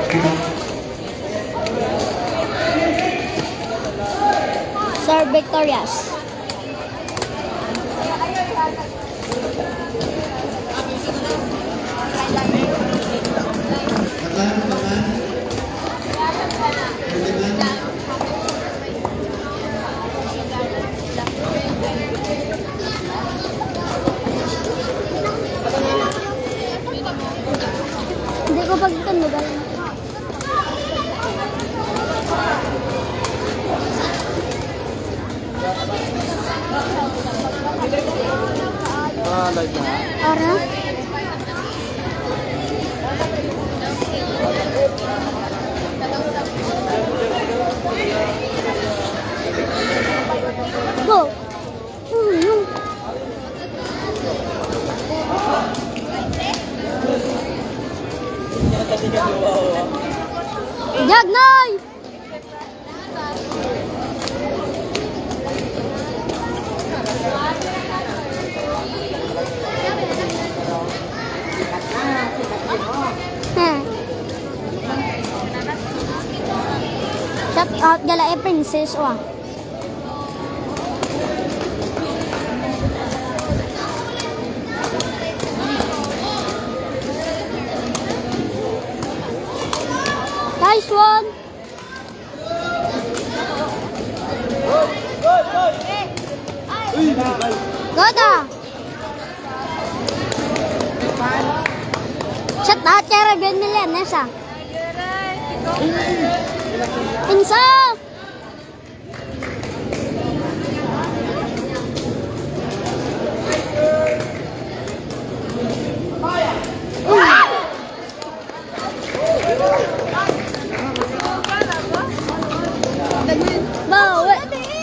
Sir Victorious. Hindi ko pagtandugan. Like that. Ara? Go! Jagnay! Shout out gala princess wa. Nice one. Goda. Shout out kay Rebel Milanes ah. Pinsa!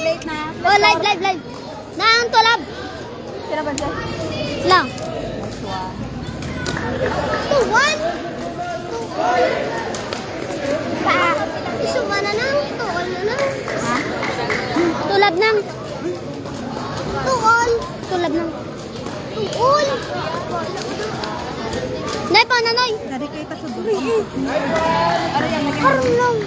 Late na. Oh, live. Nang tulab. Sila ba siya? Lang. 2-1. Isuma na nang. 2-1 na nang. Tulab nang. 2-1. Tulab nang. 2-1. Nay pa nanoy. Narikita sa dulo. Karulong.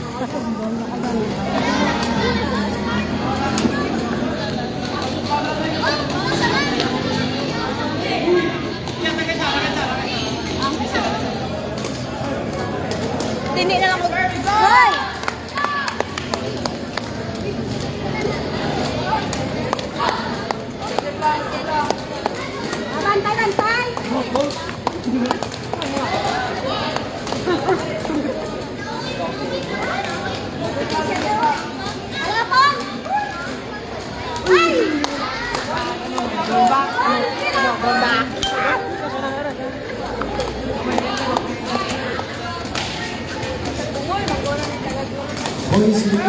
Tini na lang ko. Hoy. Bantay. Boys Blue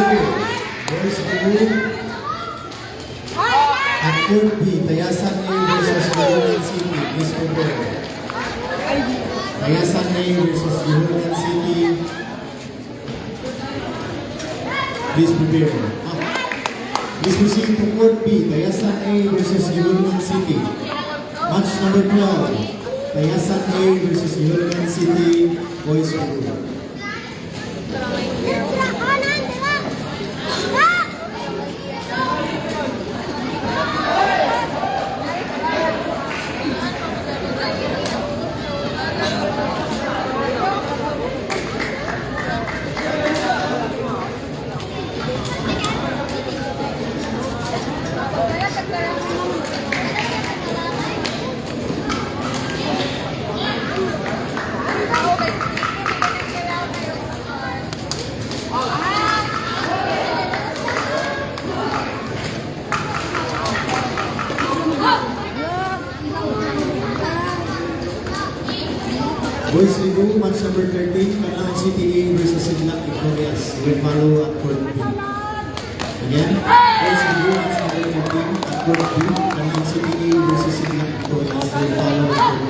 at Court B, Tayasan A versus Jehonan City. Please prepare. Tayasan A versus Jehonan City. Please prepare. Please proceed to Court B, Tayasan A versus Jehonan City. Match number 12. Tayasan A versus Jehonan City. Boys Blue. Boys Ligo, match number 13, Canlaon City A versus Sinlac Victorious. Will follow at Court B. Again, Boys Ligo, match number 13, at Court B, Canlaon City A versus Sinlac Victorious. Will follow at Court B.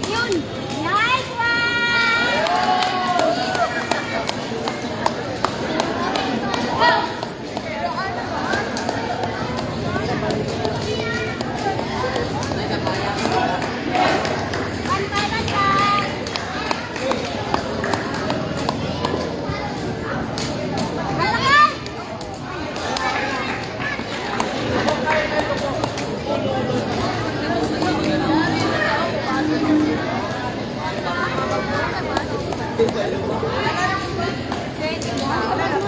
Yun. Nice one! Bantay, bantay! Bantay!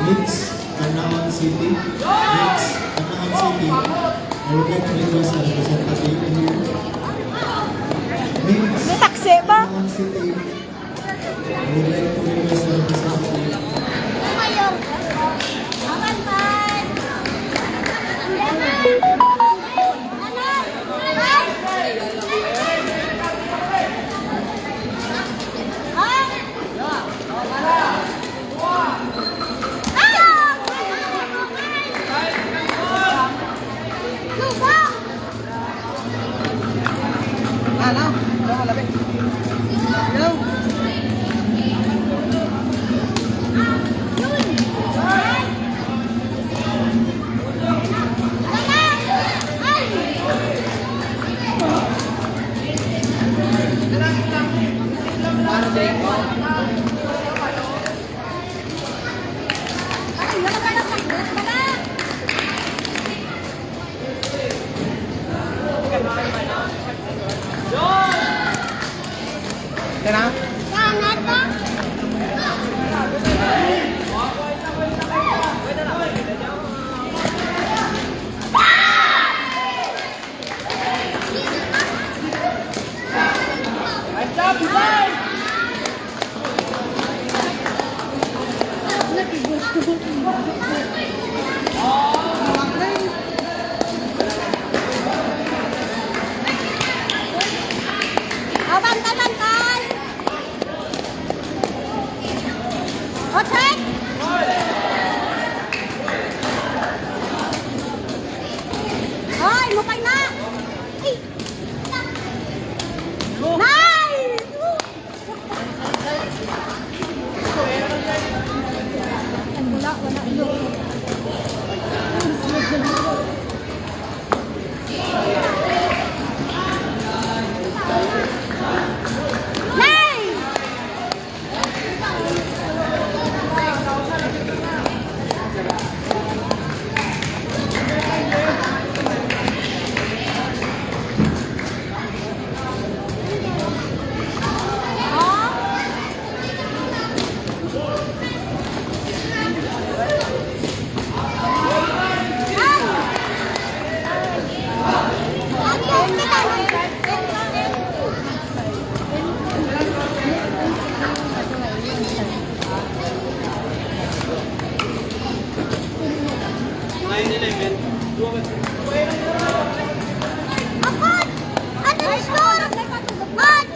Mix, Tanawan City. Mix, Tanawan City. I would like to request a representative here. Mix, May taksi ba? Tanawan City. I would like to request a representative. Kayo. Bantay! Kanata? Oh, bantay, bantay! Oh, check! Hoy, mukay na! Ay! Nice! Nice! Akot! Ano yung score? At!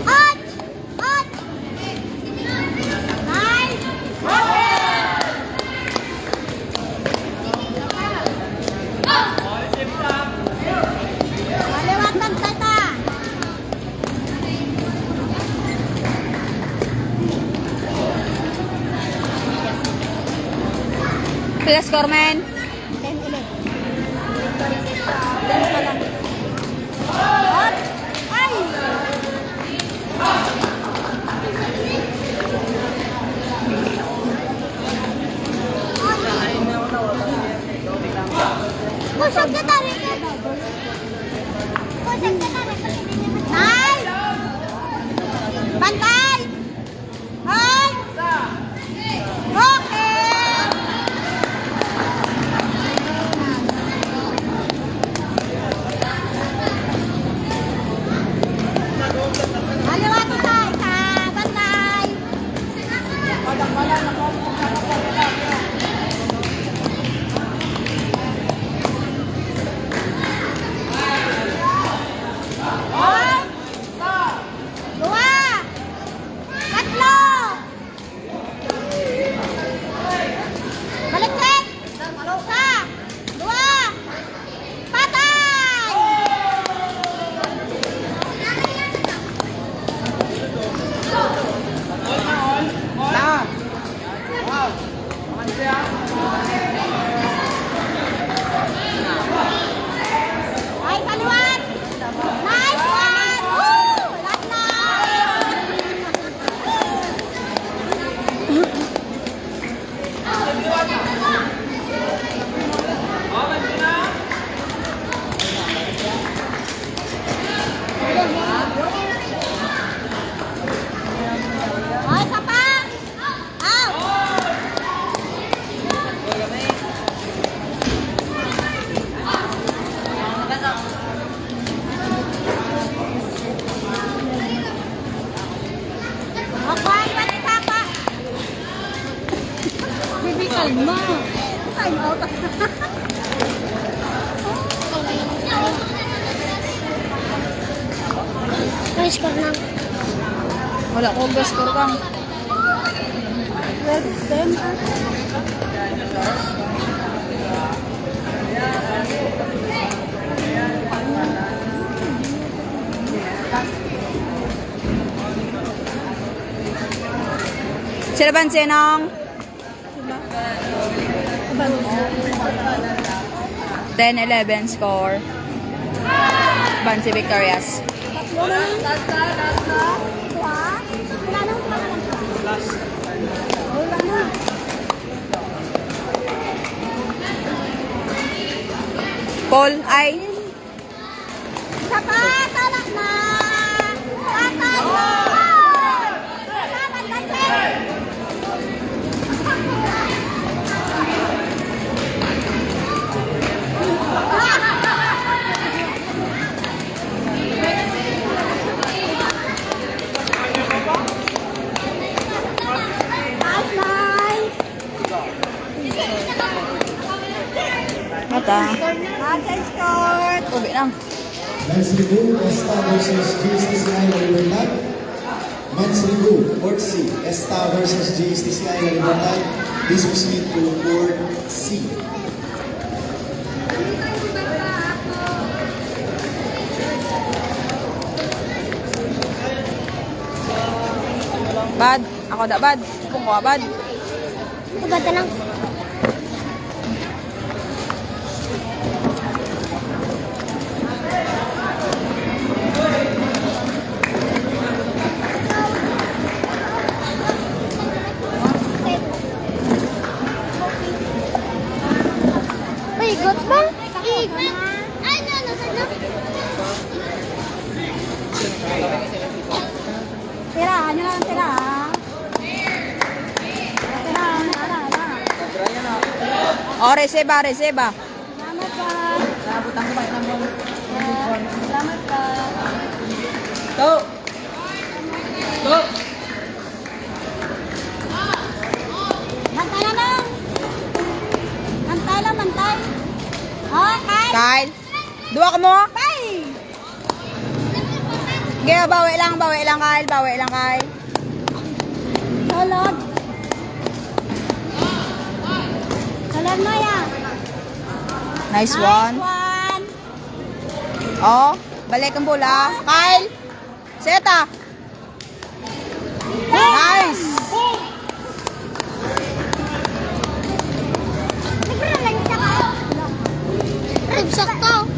At! At! Nice! Maliwatan tata! Pila score, man? 10-11. At! Ay! Kusog ka tari ka. Kusog ka tari ka. Nice! Bantay! Ay! Okay! Maliwat tayo ka. Bantay! Ay! Dua! Magma. Time out. May score na. Wala ko score kang. Red 10. Sila Bansenong. 10-11 score. Bansi victorious. Wala nang wala na. Paul ay Saka, talak na! Tatay na! Salamat kasi! Nice, nice! mata. Action score! Ubi lang. Men's Cebu, Esta versus GSTCI La Libertad. Men's Cebu, Court C. Esta versus GSTCI La Libertad. This proceed to Court C. Bad. Ako da bad. Kung ko bad. Pagkata lang. Igot ba? Igot. Ay, no, no. Tirahan nyo lang, tirahan. Tirahan, tirahan. O, reseba, reseba. Salamat ka. Salamat ka. Go. Go. Mantay na lang. Mantay lang, mantay. Oh, Kyle. Kyle. Dua ka mo. Bye. Kaya bawi lang Kyle. Bawi lang Kyle. Solod. Solod mo yan. Nice one. One. Oh, balik ang bola. Kyle. Seta. Nice. Libre lang siya ka. Ribsak ka.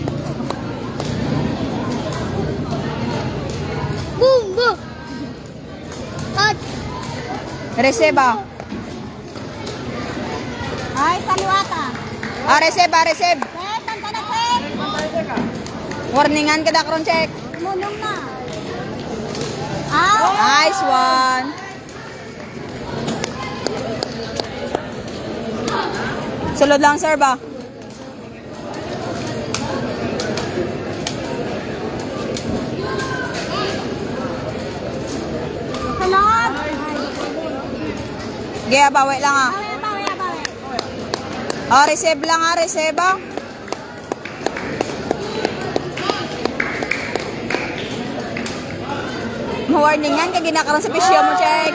Boom, boom. Cut. Reseba. Ay, saliwata. Ah, reseba. Set, tanta na set. Warningan ka dakron check. Munong na. Out. Nice one. Sulod lang sir ba? Salod. Kaya bawi lang ah. Bawi, bawi, bawi. Oh, receive lang ah, receive ah. Ma-warningan ka ginakaroon sa pisyo mo, check.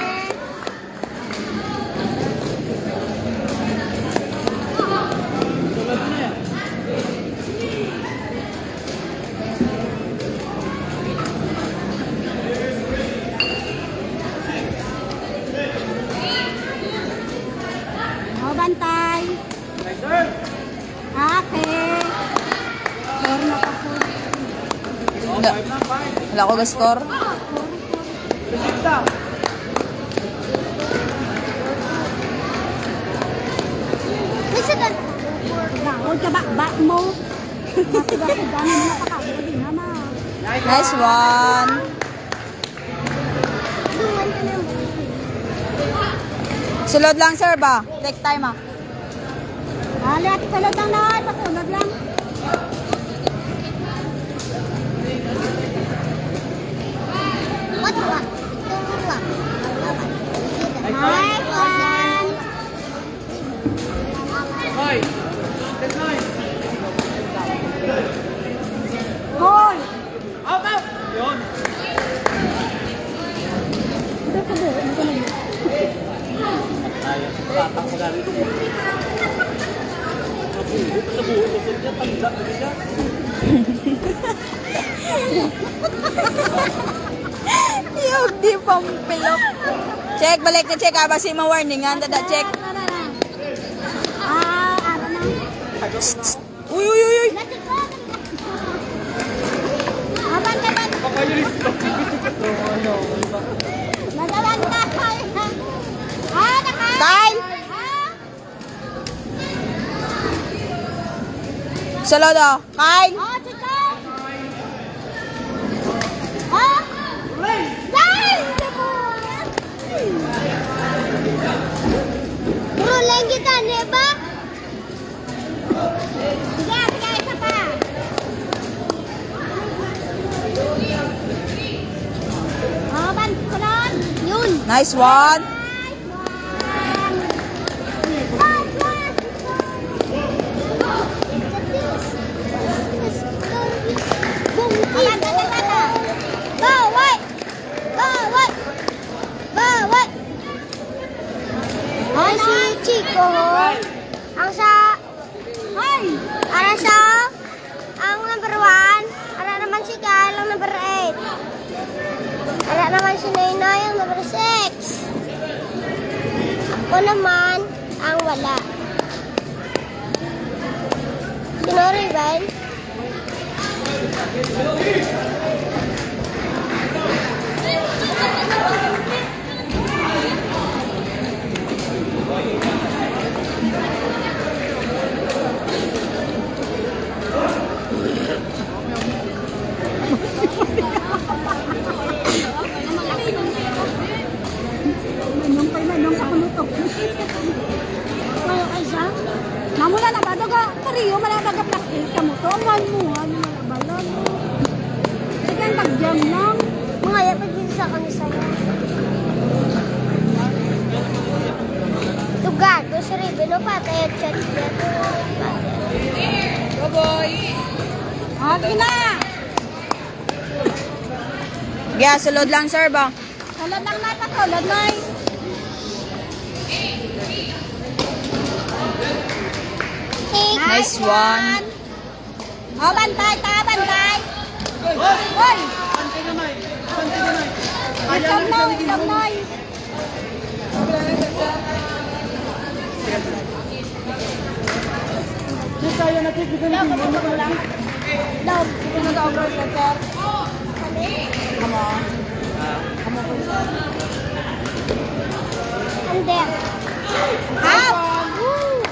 O, bantay. Okay. Score na pa po. Wala ko ga-score. Listen ka. Huwag ka ba mo? Matigas-tigas mo na pakabuli naman. Nice one. Duwan ka na. Sulod lang sir ba? Take time ah. Alat, salod lang na. Pasunod lang. What? Nice one. Yung di pampilok. Check, balik na check. Basi ma-warningan. Dada, check. Ano na? Uy, uy, uy, uy. Aban ka ba? Nagawan ka. Naka. Kyle! Ah, Salodo. Kyle! oh, chika. Oh. Dai! Bro, lang kita, di ba? Sige, sige, isa pa. Oh, ban, sunod. Yun. Nice one. Bawat! Bawat! Bawat! Ay, si Chico. Ang sa... Ay! Ara sa... Ang number 1. Ara naman si Kyle, ang number 8. Ara naman si Noynoy, ang number 6. Ako naman, ang wala. Sino Riven? Manong sa kulutok. Kayo kaysa? Namula na ba? Daga, kariyo, malabaga practice ka mo to. Man mo, ano malabala mo. Sige, tag-jam lang. Mga yapag din sa kanisa mo. Tugad, ko sa Ribino pa, tayo chat niya. Go, boy. Okay na! Yeah, sulod lang, sir ba? Tulad lang na ito, tulad na eh. Nice one. Oh, bantay, ta, bantay. Hoy! Itom na, itom na. Dog. Come on. And there. Out! Woo!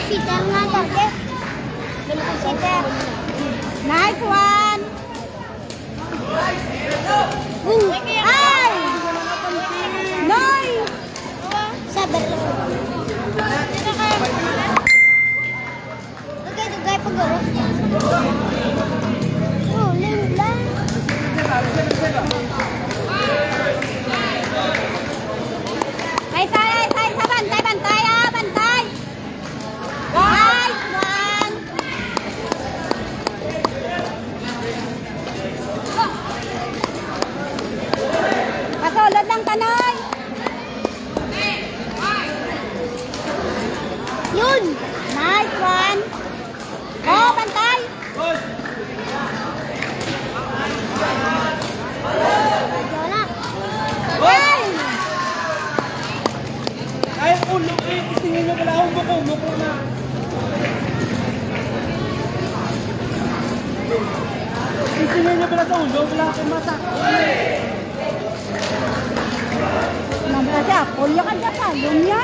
Sitter nga dati. Sitter. Nice one! Ay! Nice! Sabar lang. Dugay paguro. Oh, lang. Ay, bantay, bantay, bantay. Nice one. Kasulod ng tanay. Yun. Nice one. Oh, bantay. Wala. Hey! Ay, ulo eh. Isingin nyo pala akong buko. Buko na. Isingin nyo pala sa ulo. Wala akong mata. Nambra siya. Pulyo ka dyan pa. Lumya.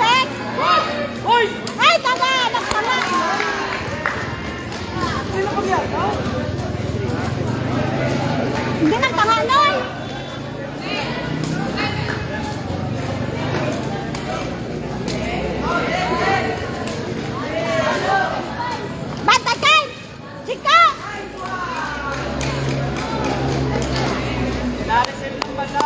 Check! Hoy! Ay, tama! Nagtama! Sino ko yan? Ha? Hindi nagtama, Noy! Bantay kay! Sika! Narisin ng bala.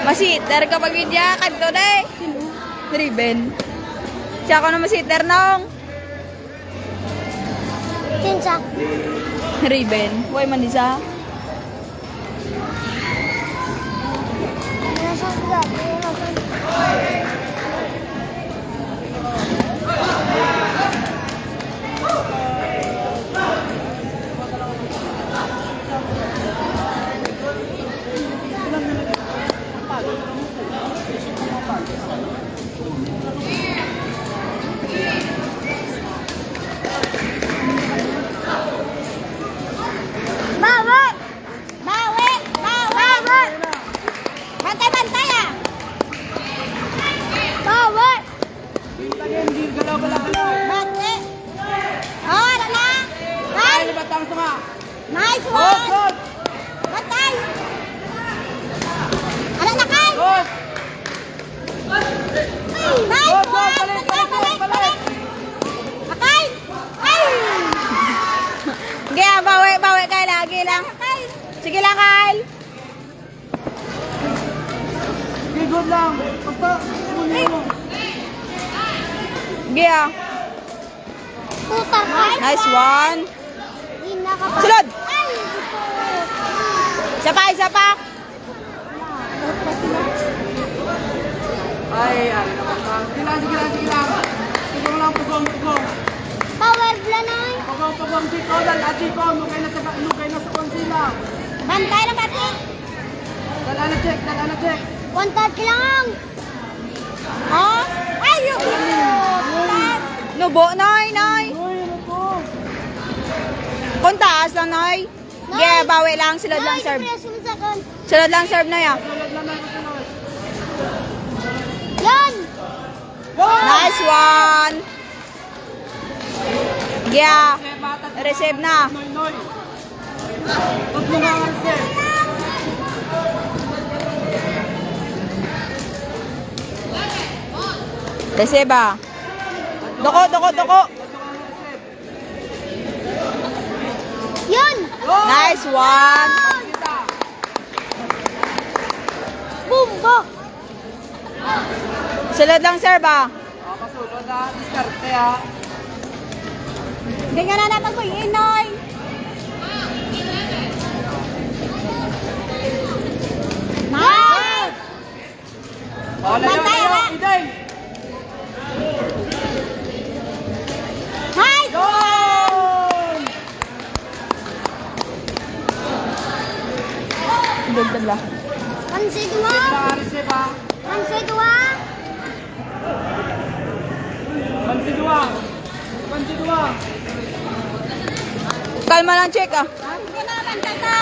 Masiter kapag vidya kanto day. Riben. Siya ko na masiter nong. Kinsa. Riben. Huwag man isa. Nasa gabi. Bawi! Bawi! Bawi! Bantay-bantay ah! Bawi! Hindi galaw-galaw. Bantay! Oh, ano na? Ay! Batang sama. Nice Good, one! good. Bantay! Ano na kay? Good. Nice Good, good. one! Balik. Akay! Ay! Gaya, bawi Kyle. Lagi lang. Akay! Sige lang, Kyle. Okay, good lang. Basta, muli mo. Gaya. Puta, nice Nice one. Hindi nakapag... Sulod. Ay! Isa pa. Ay, ano naman ka. Sige lang. Sige mo lang, pugong. Power blanay! Pugong, Chico. Chico, nukay na sa konsila. Bantay na bati! Dala na check. 130 lang! Oh? Ay, yung Nubo, Noy. Uy, ano po? Kung taas lang, Noy. Gaya, bawi lang. Sulod lang serve. Sulod lang serve, Noy. Ah. Sulod lang na sulod. Yan! Nice one. Gaya. Receive na. Noy. Tatlo nga ang set. Receive ah. Doko. Yan! Nice one. Bumbo! Sulod lang serve ah. Kasulod ha. Diskarte ha. Hindi nga na napag-uyin, Noy! Nice! Bantay, ha? Iden. Nice! Yun! Dagdag lang. Pansi dua! Receive ha. Pansi dua! Pansidua. Kalma lang, check ah. Hindi na, bantay ka!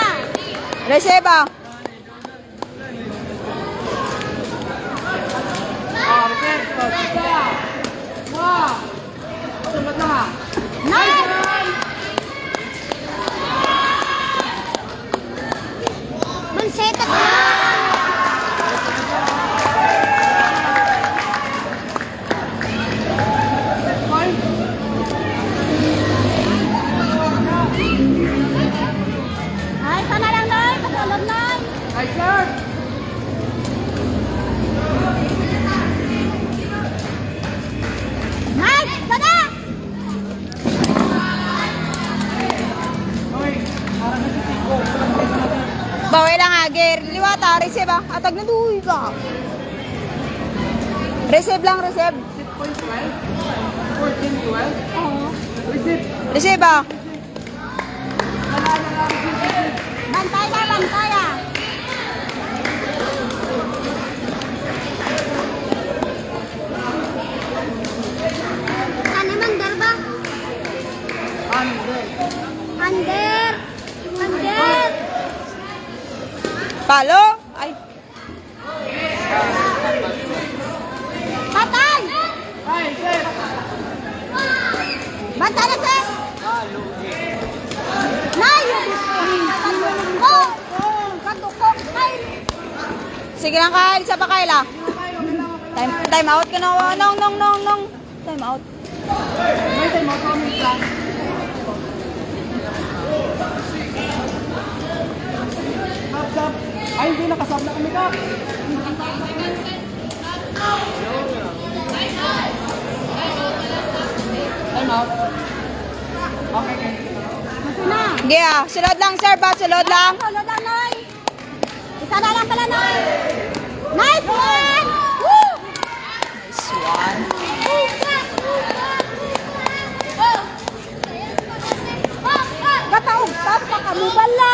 Receive ah. Receive. Isa. Dua. Sunod na ha. Nice! Manseta ka! Point. Ay, sana lang, Noy! Patulog, Noy! Ay, sir. Nice! Dada! Uy, parang nasi Chico. Bawi lang ah. Gaya, liwata. Receive ah. Atag na duhi ka. Receive lang, receive. 6.12. 14.12. Oo. Receive. Receive ah. Bantay na, bantay ah! Ano mandar ba? Under! Under! Palo. Ay. Patay! Ay, sir. Bantay na, sir! Nay! Oh! Kaduko! Ay! Sige lang, Kyle. Isa pa, Kyle ah. Time out ka na. Nong. Time out. May time mo, promise lang. Stop. Ay, hindi. Nakasab na kami ka. Time out. Okay, okay. Ito na. Sige ah, sulod lang sir, ba? Sulod lang. Sulod lang, Noy. Isa na lang pala, Noy. Nice one! Woo! Nice one. Gataog, tap pa ka mo bala.